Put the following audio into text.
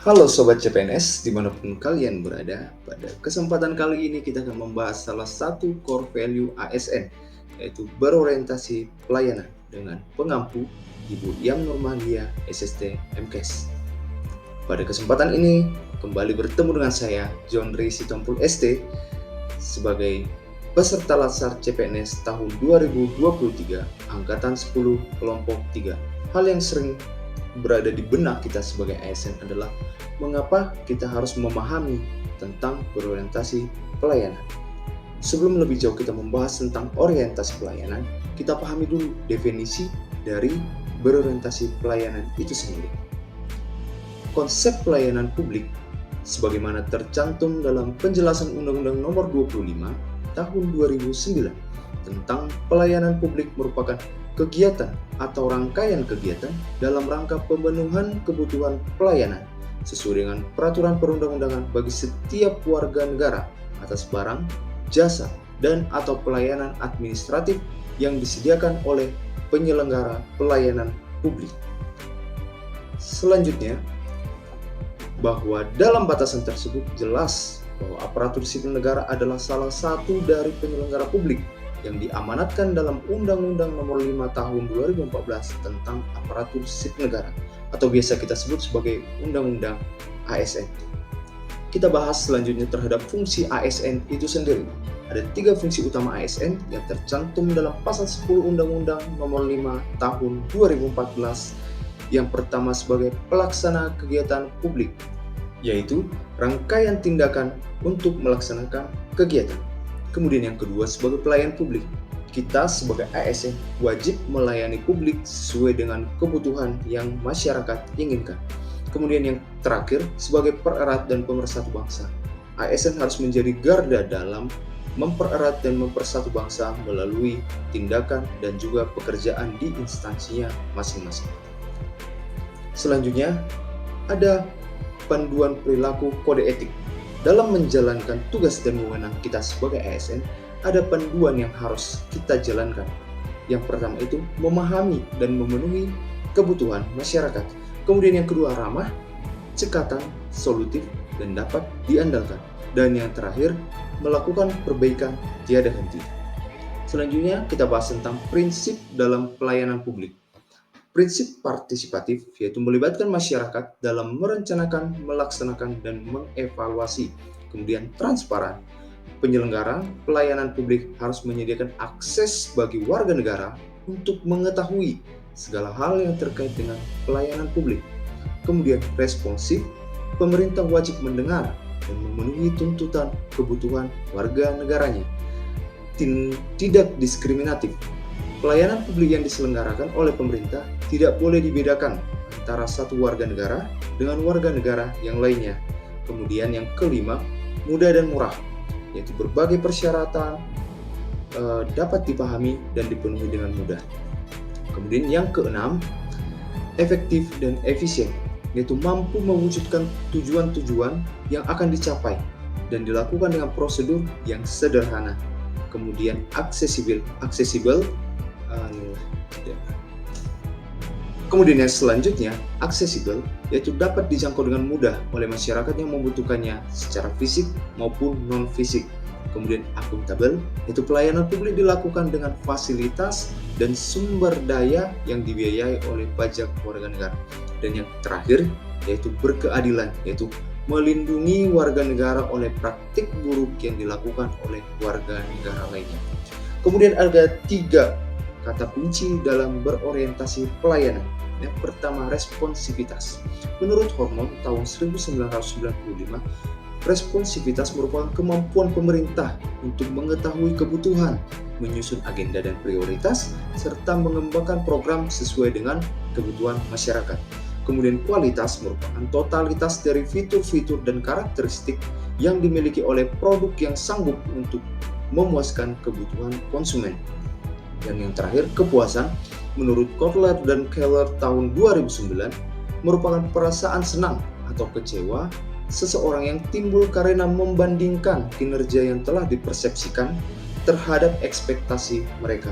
Halo Sobat CPNS, dimanapun kalian berada. Pada kesempatan kali ini kita akan membahas salah satu core value ASN, yaitu berorientasi pelayanan dengan pengampu Ibu Yam Nurmahdia SST MKes. Pada kesempatan ini, kembali bertemu dengan saya, John Ray Sitompul ST, sebagai peserta Latsar CPNS tahun 2023, Angkatan 10, Kelompok 3. Hal yang sering berada di benak kita sebagai ASN adalah mengapa kita harus memahami tentang berorientasi pelayanan. Sebelum lebih jauh kita membahas tentang orientasi pelayanan, kita pahami dulu definisi dari berorientasi pelayanan itu sendiri. Konsep pelayanan publik sebagaimana tercantum dalam penjelasan Undang-Undang Nomor 25 Tahun 2009 tentang pelayanan publik merupakan kegiatan atau rangkaian kegiatan dalam rangka pemenuhan kebutuhan pelayanan sesuai dengan peraturan perundang-undangan bagi setiap warga negara atas barang, jasa, dan atau pelayanan administratif yang disediakan oleh penyelenggara pelayanan publik. Selanjutnya, bahwa dalam batasan tersebut jelas bahwa aparatur sipil negara adalah salah satu dari penyelenggara publik yang diamanatkan dalam Undang-Undang Nomor 5 Tahun 2014 tentang aparatur sipil negara atau biasa kita sebut sebagai Undang-Undang ASN. Kita bahas selanjutnya terhadap fungsi ASN itu sendiri. Ada 3 fungsi utama ASN yang tercantum dalam pasal 10 Undang-Undang Nomor 5 Tahun 2014. Yang pertama sebagai pelaksana kegiatan publik, yaitu rangkaian tindakan untuk melaksanakan kegiatan. Kemudian yang kedua sebagai pelayan publik. Kita sebagai ASN wajib melayani publik sesuai dengan kebutuhan yang masyarakat inginkan. Kemudian yang terakhir sebagai pererat dan pemersatu bangsa. ASN harus menjadi garda dalam mempererat dan mempersatu bangsa melalui tindakan dan juga pekerjaan di instansinya masing-masing. Selanjutnya ada panduan perilaku kode etik. Dalam menjalankan tugas dan wewenang kita sebagai ASN, ada panduan yang harus kita jalankan. Yang pertama itu memahami dan memenuhi kebutuhan masyarakat. Kemudian yang kedua ramah, cekatan, solutif, dan dapat diandalkan. Dan yang terakhir melakukan perbaikan tiada henti. Selanjutnya kita bahas tentang prinsip dalam pelayanan publik. Prinsip partisipatif yaitu melibatkan masyarakat dalam merencanakan, melaksanakan, dan mengevaluasi. Kemudian transparan. Penyelenggara pelayanan publik harus menyediakan akses bagi warga negara untuk mengetahui segala hal yang terkait dengan pelayanan publik. Kemudian responsif. Pemerintah wajib mendengar dan memenuhi tuntutan kebutuhan warga negaranya. Tidak diskriminatif. Pelayanan publik yang diselenggarakan oleh pemerintah tidak boleh dibedakan antara satu warga negara dengan warga negara yang lainnya. Kemudian yang kelima, mudah dan murah, yaitu berbagai persyaratan dapat dipahami dan dipenuhi dengan mudah. Kemudian yang keenam, efektif dan efisien, yaitu mampu mewujudkan tujuan-tujuan yang akan dicapai dan dilakukan dengan prosedur yang sederhana. Kemudian aksesibel. Kemudian yang selanjutnya, aksesibel, yaitu dapat dijangkau dengan mudah oleh masyarakat yang membutuhkannya secara fisik maupun non-fisik. Kemudian akuntabel, yaitu pelayanan publik dilakukan dengan fasilitas dan sumber daya yang dibiayai oleh pajak warga negara. Dan yang terakhir, yaitu berkeadilan, yaitu melindungi warga negara oleh praktik buruk yang dilakukan oleh warga negara lainnya. Kemudian ada 3 kata kunci dalam berorientasi pelayanan. Yang pertama, responsivitas. Menurut Hormon tahun 1995, responsivitas merupakan kemampuan pemerintah untuk mengetahui kebutuhan, menyusun agenda dan prioritas, serta mengembangkan program sesuai dengan kebutuhan masyarakat. Kemudian kualitas merupakan totalitas dari fitur-fitur dan karakteristik yang dimiliki oleh produk yang sanggup untuk memuaskan kebutuhan konsumen. Dan yang terakhir, kepuasan menurut Kotler dan Keller tahun 2009 merupakan perasaan senang atau kecewa seseorang yang timbul karena membandingkan kinerja yang telah dipersepsikan terhadap ekspektasi mereka.